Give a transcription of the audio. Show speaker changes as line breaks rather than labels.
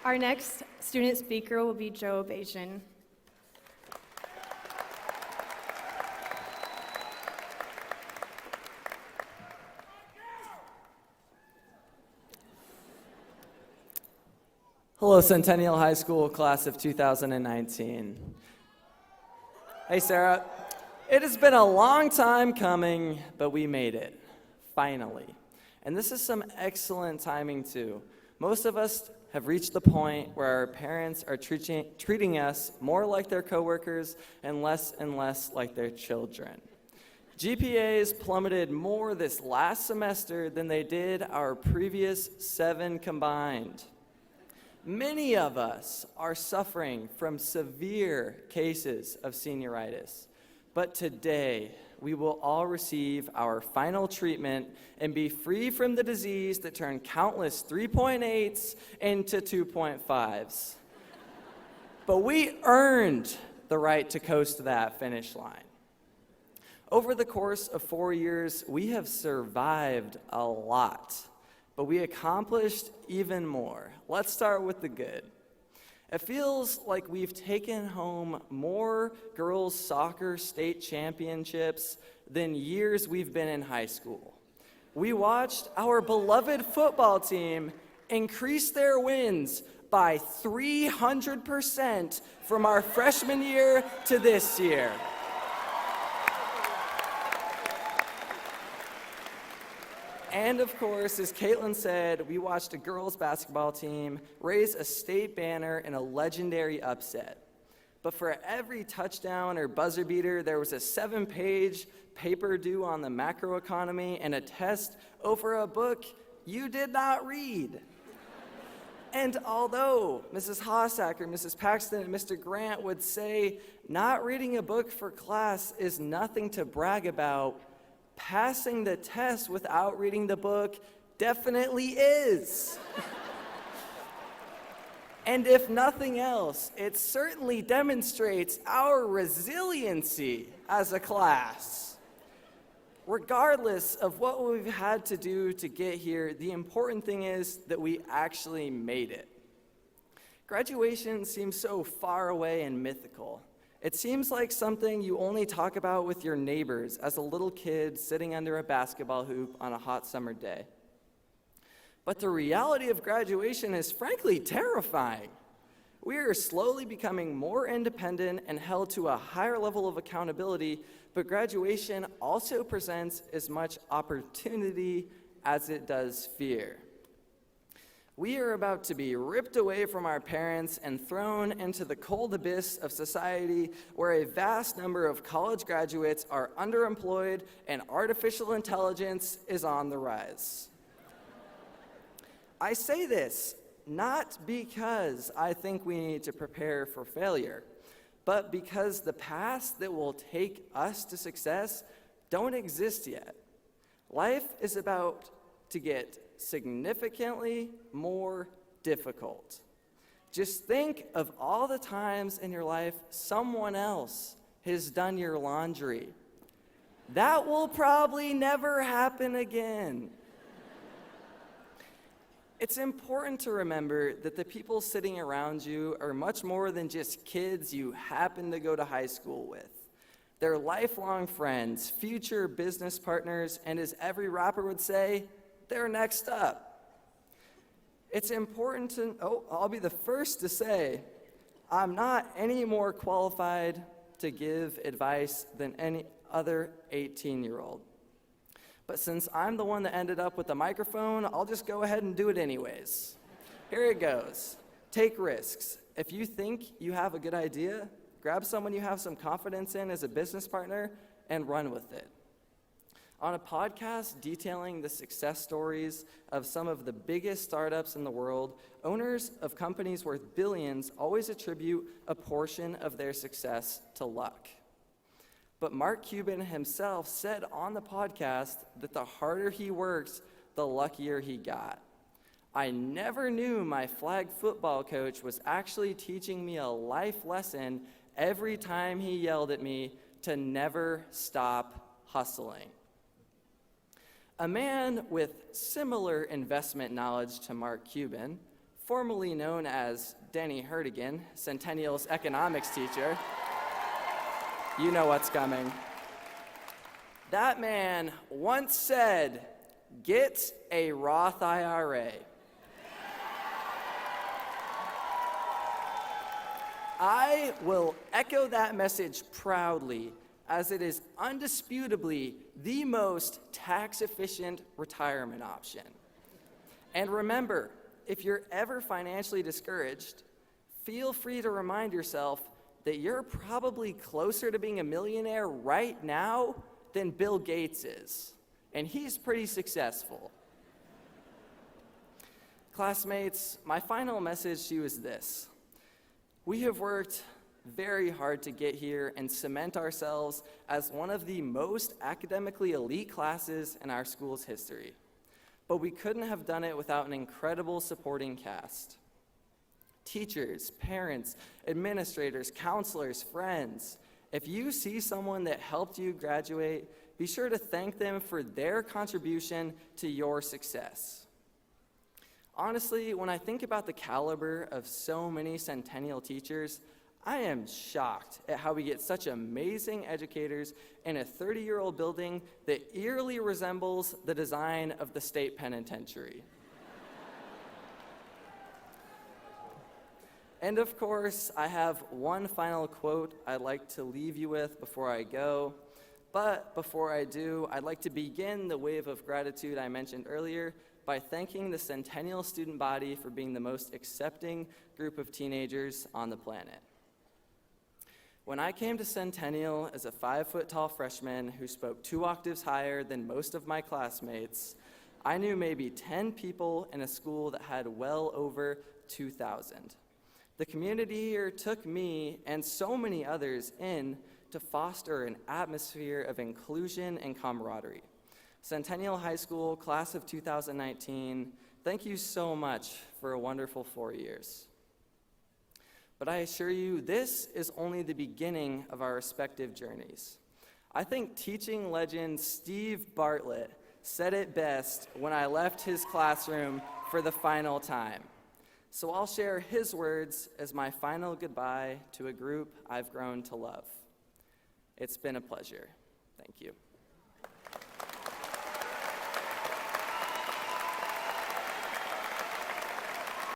Our next student speaker will be Joe Bajan.
Hello, Centennial High School class of 2019. Hey, Sarah. It has been a long time coming, but we made it, finally. And this is some excellent timing, too. Most of us have reached the point where our parents are treating us more like their coworkers and less like their children. GPAs plummeted more this last semester than they did our previous 7 combined. Many of us are suffering from severe cases of senioritis, but today we will all receive our final treatment and be free from the disease that turned countless 3.8s into 2.5s. But we earned the right to coast to that finish line. Over the course of 4 years, we have survived a lot, but we accomplished even more. Let's start with the good. It feels like we've taken home more girls' soccer state championships than years we've been in high school. We watched our beloved football team increase their wins by 300% from our freshman year to this year. And of course, as Caitlin said, we watched a girls' basketball team raise a state banner in a legendary upset. But for every touchdown or buzzer beater, there was a 7-page paper due on the macroeconomy and a test over a book you did not read. And although Mrs. Hossacker, Mrs. Paxton, and Mr. Grant would say not reading a book for class is nothing to brag about, passing the test without reading the book definitely is. And if nothing else, it certainly demonstrates our resiliency as a class. Regardless of what we've had to do to get here, the important thing is that we actually made it. Graduation seems so far away and mythical. It seems like something you only talk about with your neighbors as a little kid sitting under a basketball hoop on a hot summer day. But the reality of graduation is frankly terrifying. We are slowly becoming more independent and held to a higher level of accountability, but graduation also presents as much opportunity as it does fear. We are about to be ripped away from our parents and thrown into the cold abyss of society where a vast number of college graduates are underemployed and artificial intelligence is on the rise. I say this not because I think we need to prepare for failure, but because the paths that will take us to success don't exist yet. Life is about to get significantly more difficult. Just think of all the times in your life someone else has done your laundry. That will probably never happen again. It's important to remember that the people sitting around you are much more than just kids you happen to go to high school with. They're lifelong friends, future business partners, and as every rapper would say, they're next up. It's important to, I'll be the first to say, I'm not any more qualified to give advice than any other 18-year-old. But since I'm the one that ended up with the microphone, I'll just go ahead and do it anyways. Here it goes. Take risks. If you think you have a good idea, grab someone you have some confidence in as a business partner and run with it. On a podcast detailing the success stories of some of the biggest startups in the world, owners of companies worth billions always attribute a portion of their success to luck. But Mark Cuban himself said on the podcast that the harder he works, the luckier he got. I never knew my flag football coach was actually teaching me a life lesson every time he yelled at me to never stop hustling. A man with similar investment knowledge to Mark Cuban, formerly known as Denny Hertigan, Centennial's economics teacher. You know what's coming. That man once said, "Get a Roth IRA." I will echo that message proudly, as it is undisputably the most tax-efficient retirement option. And remember, if you're ever financially discouraged, feel free to remind yourself that you're probably closer to being a millionaire right now than Bill Gates is, and he's pretty successful. Classmates, my final message to you is this. We have worked very hard to get here and cement ourselves as one of the most academically elite classes in our school's history. But we couldn't have done it without an incredible supporting cast. Teachers, parents, administrators, counselors, friends. If you see someone that helped you graduate, be sure to thank them for their contribution to your success. Honestly, when I think about the caliber of so many Centennial teachers, I am shocked at how we get such amazing educators in a 30-year-old building that eerily resembles the design of the state penitentiary. And of course, I have one final quote I'd like to leave you with before I go. But before I do, I'd like to begin the wave of gratitude I mentioned earlier by thanking the Centennial student body for being the most accepting group of teenagers on the planet. When I came to Centennial as a 5-foot-tall freshman who spoke 2 octaves higher than most of my classmates, I knew maybe 10 people in a school that had well over 2,000. The community here took me and so many others in to foster an atmosphere of inclusion and camaraderie. Centennial High School, class of 2019, thank you so much for a wonderful 4 years. But I assure you, this is only the beginning of our respective journeys. I think teaching legend Steve Bartlett said it best when I left his classroom for the final time. So I'll share his words as my final goodbye to a group I've grown to love. It's been a pleasure. Thank you.